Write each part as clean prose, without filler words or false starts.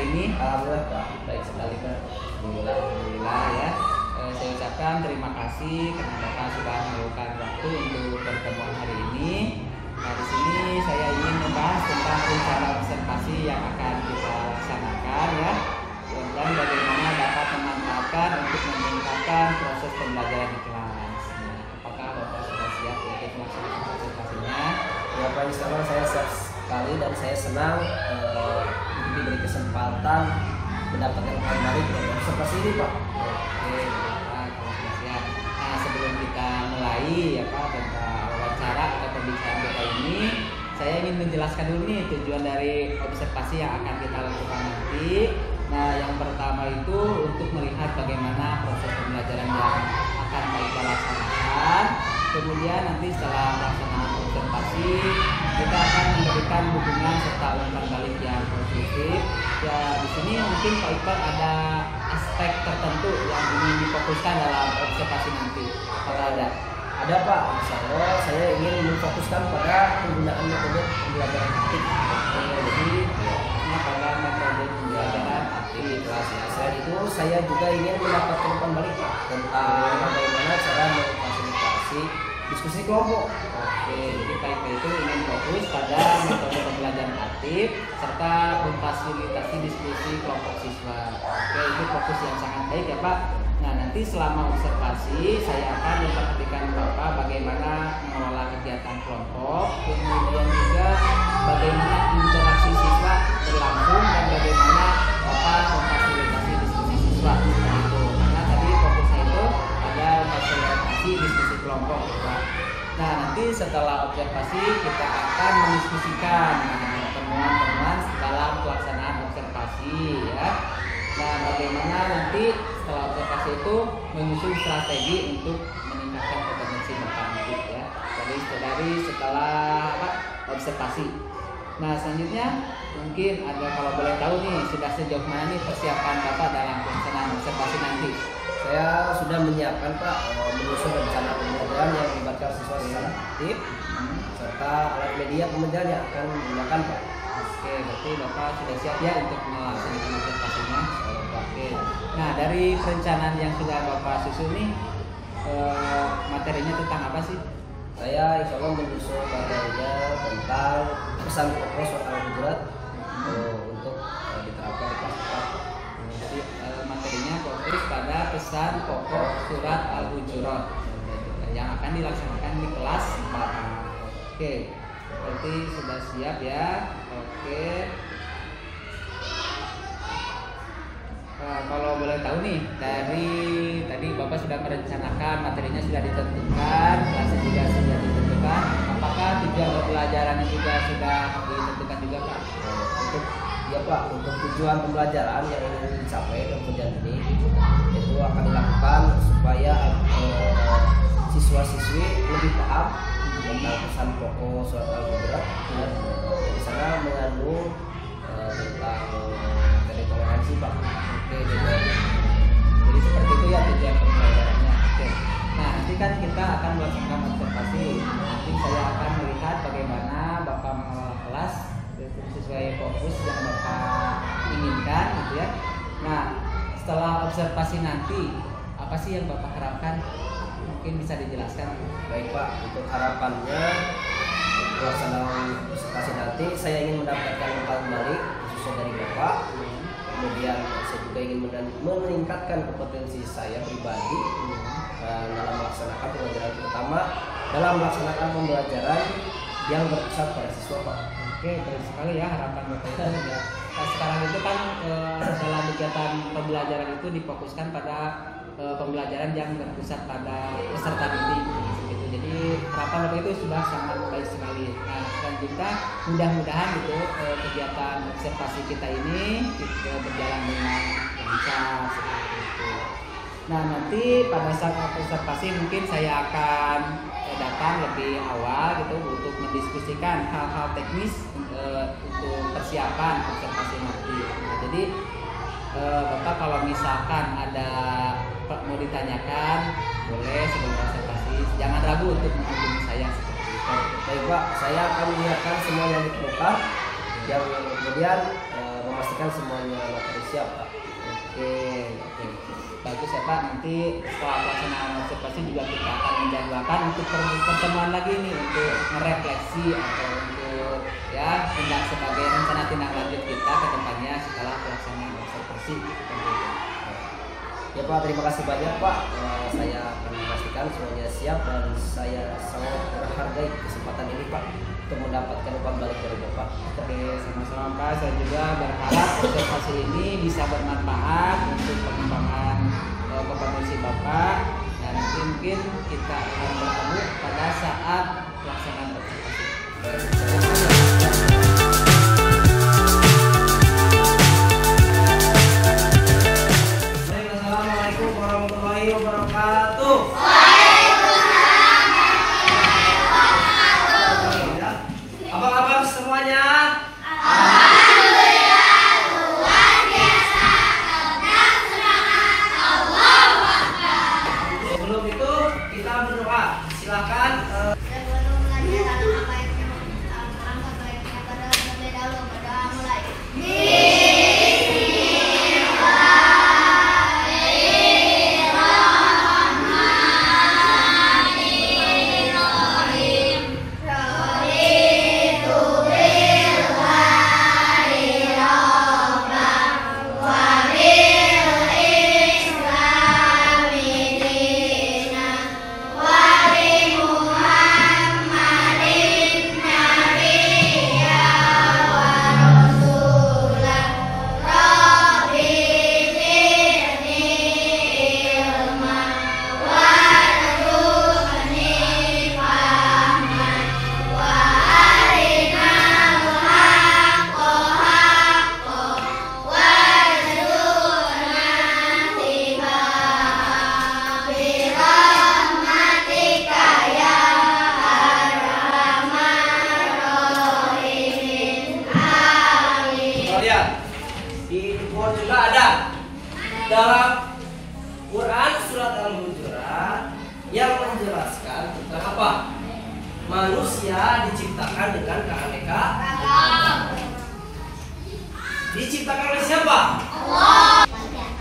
ini? Alhamdulillah Pak, baik sekali Pak. Alhamdulillah ya. Saya ucapkan terima kasih karena Bapak sudah meluangkan waktu untuk pertemuan hari ini. Nah, di sini saya ingin membahas tentang rencana observasi yang akan kita laksanakan ya, dan bagaimana dapat memanfaatkan untuk meningkatkan proses pembelajaran di kelas. Nah, apakah Bapak sudah siap untuk melaksanakan observasinya? Ya Pak, insya Allah saya siap sekali dan saya senang diberi kesempatan mendapatkan hal baik dari observasi ini Pak. Oke, Bapak kalau sudah siap. Nah, sebelum kita mulai ya Pak tentang wawancara atau pembicaraan kita ini, saya ingin menjelaskan dulu nih tujuan dari observasi yang akan kita lakukan nanti. Nah, yang pertama itu untuk melihat bagaimana proses pembelajaran yang akan kita laksanakan. Kemudian nanti setelah pelaksanaan observasi, kita akan memberikan dukungan serta umpan balik yang positif. Ya, di sini mungkin Pak Iqbal ada aspek tertentu yang ingin difokuskan dalam observasi nanti. Apakah ada? Ada Pak, insya Allah saya ingin memfokuskan pada penggunaan metode pembelajaran aktif. Jadi, pada metode pembelajaran aktif di kelas ya. Selain itu saya juga ingin mendapatkan umpan balik Pak tentang bagaimana cara memfasilitasi diskusi kelompok. Oke, jadi Pak Iqbal itu ingin fokus pada metode pembelajaran aktif serta memfasilitasi diskusi kelompok siswa. Oke, itu fokus yang sangat baik ya Pak. Nah, nanti selama observasi saya akan memperhatikan Bapak bagaimana mengelola kegiatan kelompok, kemudian juga bagaimana interaksi siswa berlangsung dan bagaimana Bapak memfasilitasi diskusi siswa. Gitu. Karena tadi fokusnya itu pada memfasilitasi diskusi kelompok, Pak. Nah, nanti setelah observasi kita akan mendiskusikan temuan-temuan dalam pelaksanaan observasi ya. Nah, bagaimana nanti setelah observasi itu menyusun strategi untuk meningkatkan kompetensi Bapak nanti ya. Dari setelah observasi. Nah, selanjutnya mungkin ada kalau boleh tahu nih sudah sejauh mana nih persiapan Bapak dalam pelaksanaan observasi nanti? Saya sudah menyiapkan Pak menyusun rencana pembelajaran yang melibatkan siswa secara aktif serta alat media pembelajaran yang akan digunakan Pak. Oke, berarti Bapak sudah siap ya untuk melaksanakan observasinya. Oke. Nah, dari perencanaan yang sudah Bapak susun nih, materinya tentang apa sih? Saya insya Allah menyusun materinya tentang pesan pokok soal Al-Hujurat untuk diterapkan di kelas 4. Jadi materinya fokus pada pesan pokok surat Al-Hujurat yang akan dilaksanakan di kelas 4. Oke, berarti sudah siap ya. Oke. Kalau boleh tahu nih, dari tadi Bapak sudah merencanakan, materinya sudah ditentukan, kelasnya juga sudah ditentukan. Apakah tujuan pembelajarannya juga sudah ditentukan juga Pak? Untuk ya Pak, untuk tujuan pembelajaran yang ingin dicapai dalam ujian ini itu akan dilakukan supaya siswa-siswi lebih paham tentang pesan pokok surat Al-Hujurat. Di sana mengandung tentang dari toleransi Pak. Oke, jadi seperti itu ya tujuan pembelajarannya. Oke. Nah, nanti kan kita akan melakukan observasi. Nanti saya akan melihat bagaimana Bapak mengelola kelas sesuai fokus yang Bapak inginkan, gitu ya. Nah, setelah observasi nanti apa sih yang Bapak harapkan? Mungkin bisa dijelaskan. Baik Pak, untuk harapannya pelaksanaan observasi nanti saya ingin mendapatkan umpan balik khususnya dari Bapak. Kemudian saya juga ingin meningkatkan kompetensi saya pribadi dalam melaksanakan pembelajaran, terutama dalam melaksanakan pembelajaran yang berpusat pada siswa Pak. Oke, baik sekali ya harapan Bapak itu ya. Nah, sekarang itu kan dalam kegiatan pembelajaran itu difokuskan pada pembelajaran yang berpusat pada peserta didik gitu. Jadi harapan Bapak itu sudah sangat baik sekali. Nah, selanjutnya mudah-mudahan gitu kegiatan observasi kita ini berjalan dengan lancar seperti itu. Nah, nanti pada saat observasi mungkin saya akan datang lebih awal gitu untuk mendiskusikan hal-hal teknis untuk persiapan observasi nanti. Nah, jadi Bapak kalau misalkan ada mau ditanyakan boleh sebelum observasi, jangan ragu untuk menghubungi saya seperti itu. Baik Pak, saya akan menyiapkan semua yang diperlukan yang kemudian memastikan semuanya materi siap, Pak. Oke, oke. Bagus ya Pak, nanti setelah pelaksanaan observasi juga kita akan menjadwalkan untuk pertemuan lagi nih untuk merefleksi atau untuk ya sebagai rencana tindak lanjut kita ke depannya setelah pelaksanaan observasi. Ya Pak, terima kasih banyak Pak. Saya akan memastikan semuanya siap dan saya sangat menghargai kesempatan ini Pak untuk mendapatkan umpan balik dari Bapak. Oke, sama-sama Pak. Saya juga berharap observasi ini bisa bermanfaat untuk pengembangan kompetensi Bapak dan nanti mungkin kita akan bertemu pada saat pelaksanaan observasi. Assalamualaikum warahmatullahi wabarakatuh. Apa kabar semuanya? Sebelum itu kita berdoa. Silakan. Sebelum melanjutkan apa yang terang sebaiknya pada terlebih dahulu berdoa mulai. Di buku juga ada dalam Quran surat Al-Hujurat yang menjelaskan tentang apa? Manusia diciptakan dengan keanekaragaman. Diciptakan oleh siapa? Allah.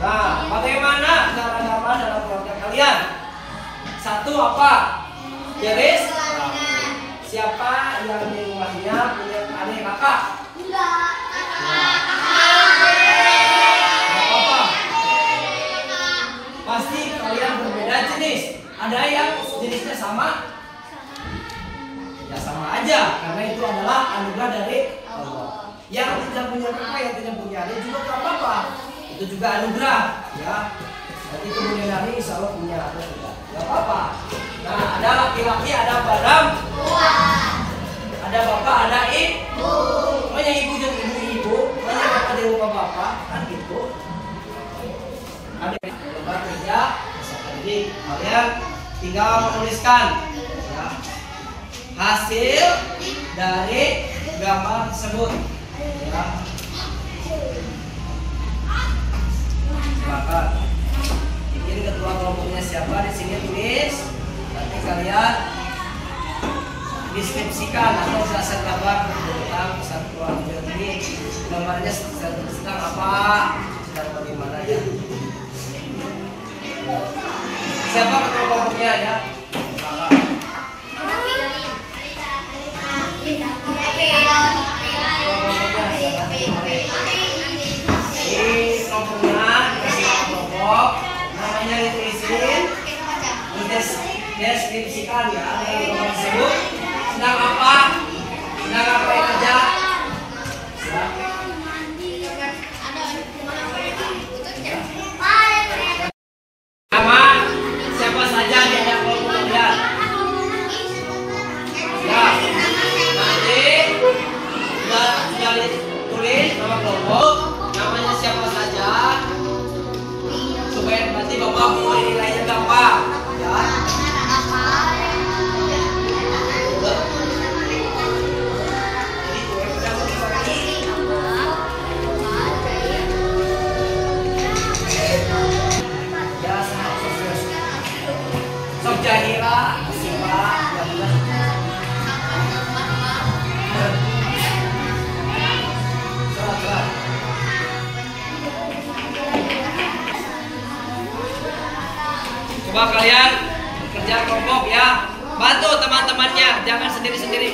Nah, bagaimana keanekaragaman dalam keluarga kalian? Satu apa? Jeris? Siapa yang di rumahnya punya adik kakak? Pasti kalian berbeda jenis. Ada yang jenisnya sama? Ya sama aja, karena itu adalah anugerah dari Allah. Yang tidak punya kakak, yang tidak punya adik juga gak apa-apa. Itu juga anugerah, ya. Nanti kemudian hari insya Allah punya adik juga, gak apa-apa. Nah, ada laki-laki, ada badam, ada bapak, ada ibu. Makanya ibu jadi ibu-ibu, makanya bapak jadi bapak, kan gitu. Ada lembar kerja, jadi kalian tinggal menuliskan ya, hasil dari gambar tersebut. Ya. Silakan. Bikin ketua kelompoknya siapa di sini tulis. Nanti kalian deskripsikan atau jelaskan gambar tentang satu keluarga ini. Gambarnya sedang apa, sedang bagaimana ya. Siapa ketua kelompoknya ya? Di kelompoknya dikasih kelompok, namanya ditulisin, deskripsikan ya dalam kelompok tersebut. Sedang apa yang kerja? Nama siapa saja di ada kelompok kalian? Ya, nanti sudah ditulis nama kelompok, namanya siapa saja, supaya nanti bapak mau nilainya gampang. Ya. Coba kalian kerja kelompok ya. Bantu teman-temannya, jangan sendiri-sendiri.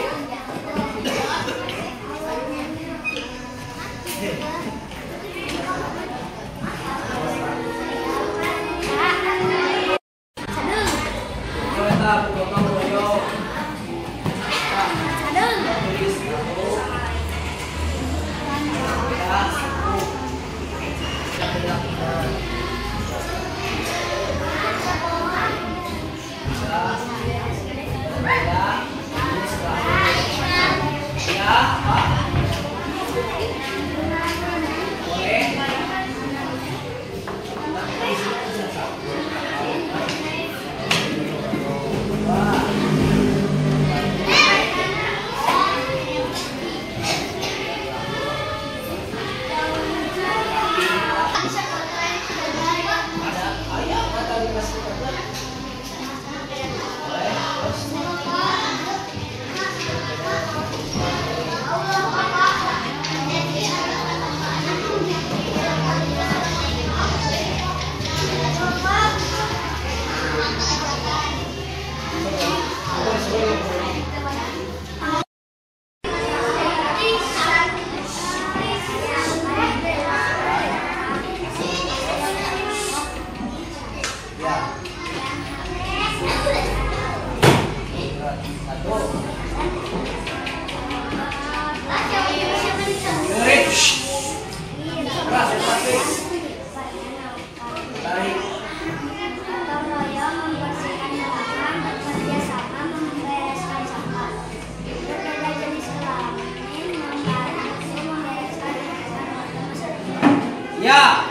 Ya,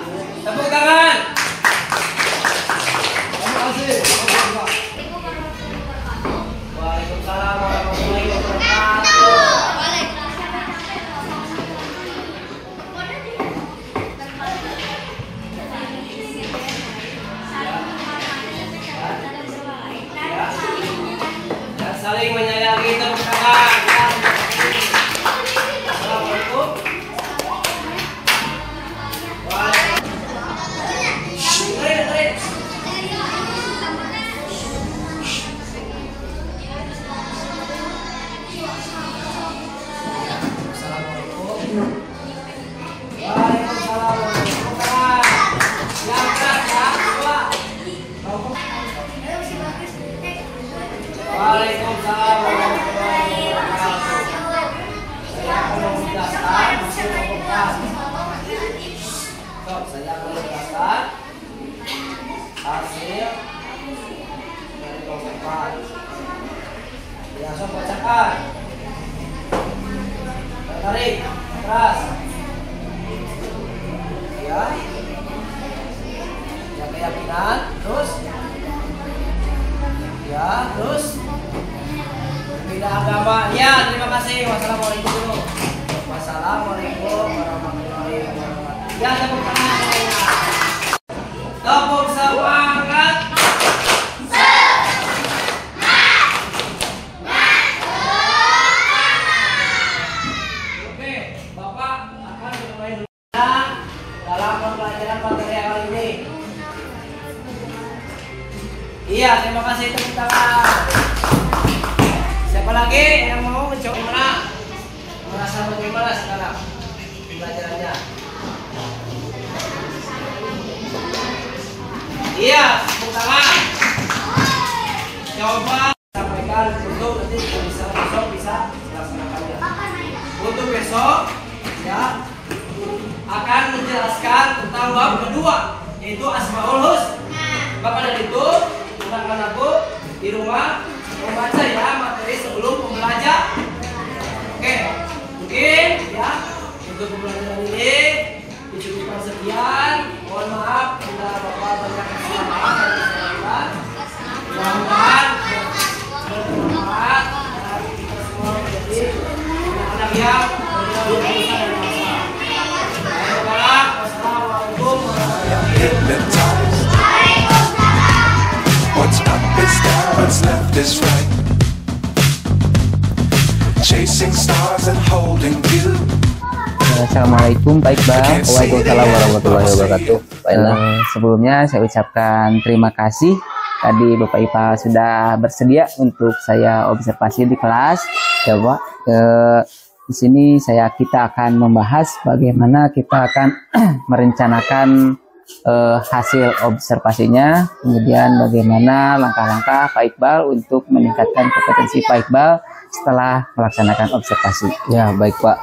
tepuk tangan. Terima kasih. Waalaikumsalam warahmatullahi wabarakatuh. Dan saling menyayangi, tepuk tangan. Assalamualaikum. Waalaikumsalam warahmatullahi wabarakatuh. Saya akan menjelaskan hasil pembukaan. Saya akan menjelaskan hasil dari pembukaan. Ya, sob bacakan. Tarik, keras. Ya. Yang keyakinan, terus. Ya, terus. Beda agama. Ya, terima kasih. Wassalamualaikum dulu. Wassalamualaikum warahmatullahi wabarakatuh. Ya, tepuk tangan. Tepuk semangat. Oke, Bapak akan mulai dulu dalam pembelajaran materi kali ini. Iya, terima kasih, tepuk tangan. Siapa lagi yang mau mencoba gimana? Merasa bagaimana sekarang pembelajarannya? Iya, tepuk tangan. Coba sampaikan untuk nanti bisa besok bisa dilaksanakannya. Untuk besok ya akan menjelaskan tentang bab kedua yaitu Asmaul Husna. Maka dari itu silakan aku di rumah membaca ya materi sebelum pembelajaran. Oke, mungkin ya untuk pembelajaran ini dicukupkan sekian. Mohon maaf bila Bapak banyak kesalahan dan kesalahan. Mudah-mudahan bermanfaat dan kita semua menjadi anak-anak yang berdosa dan masalah. Wassalamualaikum warahmatullahi wabarakatuh. What's up is down, what's left is right. Chasing stars and holding you. Assalamualaikum Pak Iqbal. Waalaikumsalam warahmatullahi wabarakatuh. Sebelumnya saya ucapkan terima kasih tadi Bapak IPA sudah bersedia untuk saya observasi di kelas. Ya Pak, di sini kita akan membahas bagaimana kita akan merencanakan hasil observasinya, kemudian bagaimana langkah-langkah Pak Iqbal untuk meningkatkan kompetensi Pak Iqbal setelah melaksanakan observasi. Ya, baik Pak.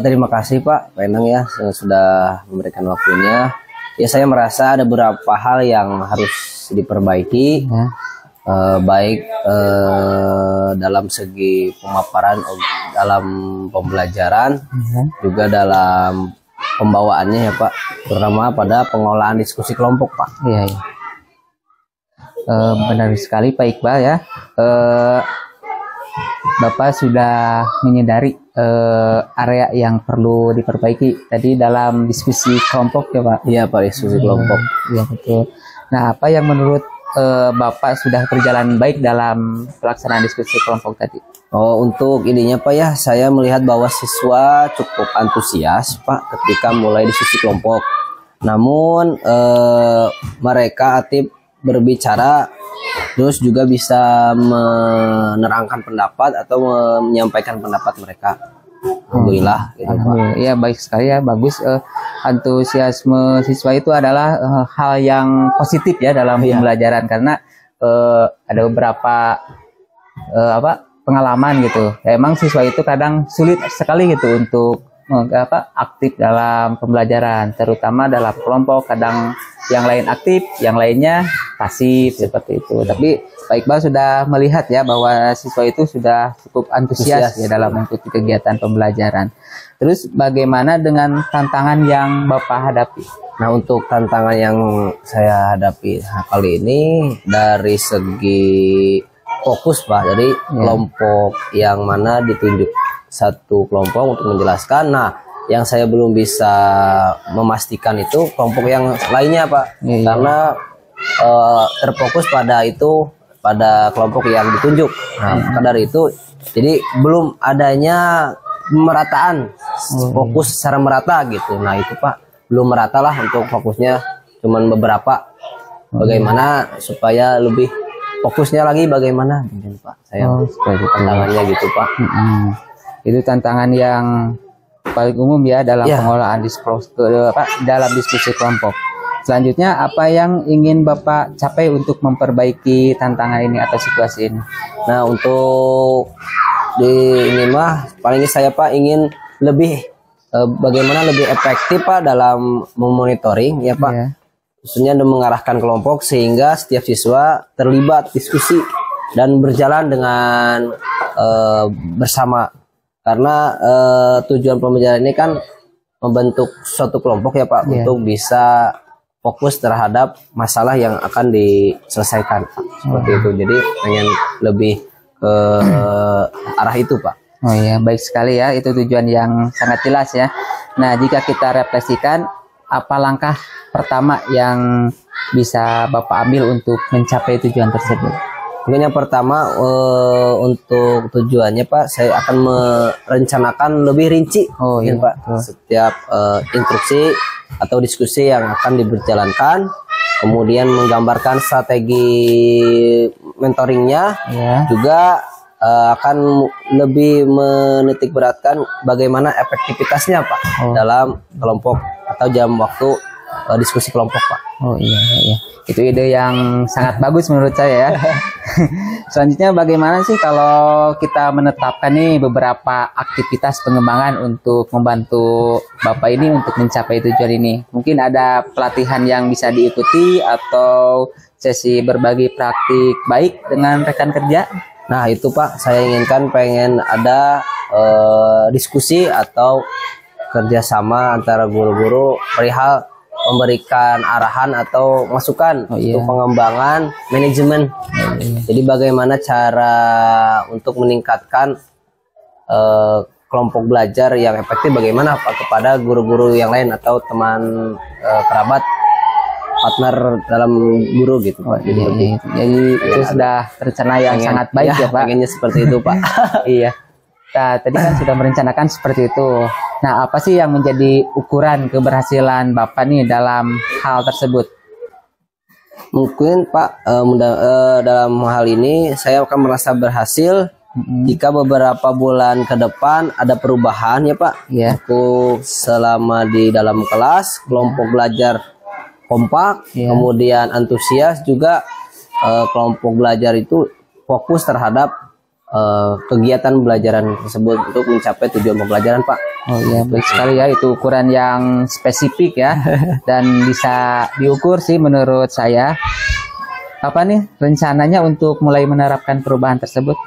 Terima kasih Pak Enang ya sudah memberikan waktunya. Ya, saya merasa ada beberapa hal yang harus diperbaiki, Ya. Baik dalam segi pemaparan dalam pembelajaran, juga dalam pembawaannya ya Pak, terutama pada pengolahan diskusi kelompok Pak. Iya, iya. Benar sekali Pak Iqbal ya. Bapak sudah menyadari area yang perlu diperbaiki tadi dalam diskusi kelompok ya Pak. Iya Pak, diskusi kelompok. Iya betul. Nah, apa yang menurut Bapak sudah berjalan baik dalam pelaksanaan diskusi kelompok tadi? Oh, untuk ininya Pak ya, saya melihat bahwa siswa cukup antusias Pak ketika mulai diskusi kelompok. Namun mereka aktif berbicara, terus juga bisa menerangkan pendapat atau menyampaikan pendapat mereka. Alhamdulillah gitu Pak. Iya baik sekali ya, bagus. Antusiasme siswa itu adalah hal yang positif ya dalam pembelajaran, karena ada beberapa pengalaman gitu. Ya, emang siswa itu kadang sulit sekali gitu untuk aktif dalam pembelajaran, terutama dalam kelompok. Kadang yang lain aktif, yang lainnya pasif seperti itu. Tapi Pak Iqbal sudah melihat ya bahwa siswa itu sudah cukup antusias ya dalam mengikuti kegiatan pembelajaran. Terus bagaimana dengan tantangan yang Bapak hadapi? Nah, untuk tantangan yang saya hadapi kali ini dari segi fokus Pak, jadi kelompok yang mana ditunjuk satu kelompok untuk menjelaskan. Nah, yang saya belum bisa memastikan itu kelompok yang lainnya Pak, karena terfokus pada kelompok yang ditunjuk. Nah, maka dari itu jadi belum adanya pemerataan fokus secara merata gitu. Nah, itu Pak belum merata lah untuk fokusnya, cuman beberapa. Bagaimana supaya lebih fokusnya lagi bagaimana gitu Pak, saya tantangannya gitu Pak. Itu tantangan yang paling umum ya dalam pengolahan dalam diskusi kelompok. Selanjutnya, apa yang ingin Bapak capai untuk memperbaiki tantangan ini atau situasi ini? Nah, untuk ini mah paling saya Pak ingin lebih bagaimana lebih efektif Pak dalam memonitoring ya Pak. Khususnya mengarahkan kelompok sehingga setiap siswa terlibat diskusi dan berjalan dengan bersama. Karena tujuan pembelajaran ini kan membentuk suatu kelompok ya Pak, untuk bisa fokus terhadap masalah yang akan diselesaikan Pak. Seperti itu. Jadi pengen lebih ke arah itu Pak. Oh iya, baik sekali ya, itu tujuan yang sangat jelas ya. Nah, jika kita refleksikan, apa langkah pertama yang bisa Bapak ambil untuk mencapai tujuan tersebut? Mungkin yang pertama untuk tujuannya Pak, saya akan merencanakan lebih rinci Pak setiap instruksi atau diskusi yang akan diberjalankan, kemudian menggambarkan strategi mentoringnya, juga akan lebih menitik beratkan bagaimana efektivitasnya Pak dalam kelompok atau jam waktu diskusi kelompok Pak. Oh iya, iya. Itu ide yang sangat bagus menurut saya ya. Selanjutnya, bagaimana sih kalau kita menetapkan nih beberapa aktivitas pengembangan untuk membantu Bapak ini untuk mencapai tujuan ini? Mungkin ada pelatihan yang bisa diikuti atau sesi berbagi praktik baik dengan rekan kerja? Nah, itu Pak, saya inginkan pengen ada diskusi atau kerjasama antara guru-guru perihal memberikan arahan atau masukan untuk pengembangan manajemen. Jadi bagaimana cara untuk meningkatkan kelompok belajar yang efektif, bagaimana Pak kepada guru-guru yang lain atau teman kerabat, partner dalam guru gitu Pak. Jadi itu sudah rencana yang sangat baik ya Pak. Pengennya seperti itu Pak. Iya. Nah, tadi kan sudah merencanakan seperti itu. Nah, apa sih yang menjadi ukuran keberhasilan Bapak nih dalam hal tersebut? Mungkin Pak, dalam hal ini saya akan merasa berhasil jika beberapa bulan ke depan ada perubahan ya Pak. Ya. Aku selama di dalam kelas, kelompok belajar kompak, Ya. kemudian antusias juga, kelompok belajar itu fokus terhadap kegiatan pembelajaran tersebut untuk mencapai tujuan pembelajaran Pak. Oh iya, baik sekali ya, itu ukuran yang spesifik ya dan bisa diukur sih menurut saya. Apa nih rencananya untuk mulai menerapkan perubahan tersebut?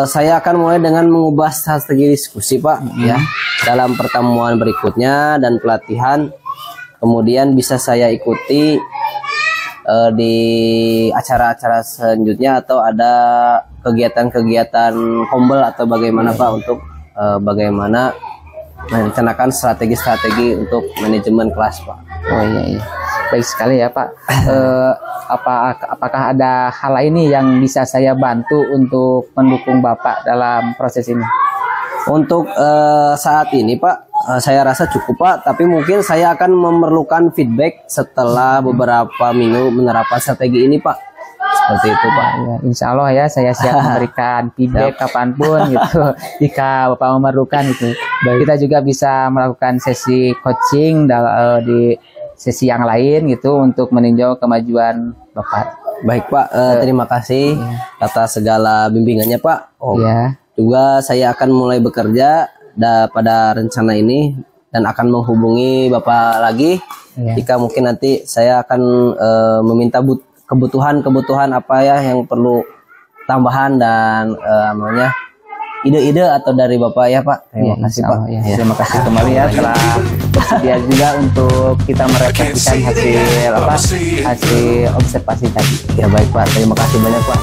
Saya akan mulai dengan mengubah strategi diskusi Pak ya dalam pertemuan berikutnya dan pelatihan. Kemudian bisa saya ikuti di acara-acara selanjutnya atau ada kegiatan-kegiatan kombel atau bagaimana Pak untuk bagaimana merencanakan strategi-strategi untuk manajemen kelas Pak. Oh iya, iya. Baik sekali ya Pak. Apakah ada hal lain nih yang bisa saya bantu untuk mendukung Bapak dalam proses ini? Untuk saat ini Pak, saya rasa cukup Pak, tapi mungkin saya akan memerlukan feedback setelah beberapa minggu menerapkan strategi ini Pak. Seperti itu Pak. Ya, insya Allah ya saya siap memberikan feedback kapanpun gitu jika Bapak memerlukan itu. Kita juga bisa melakukan sesi coaching di sesi yang lain gitu untuk meninjau kemajuan Bapak. Baik Pak, terima kasih atas segala bimbingannya Pak. Ya. Juga saya akan mulai bekerja pada rencana ini dan akan menghubungi Bapak lagi jika mungkin nanti saya akan meminta kebutuhan apa ya yang perlu tambahan dan namanya ide-ide atau dari Bapak ya Pak. Terima kasih Pak. Ya. Terima kasih kembali ya telah bersedia juga untuk kita merefleksikan hasil observasi tadi. Ya baik Pak, terima kasih banyak Pak.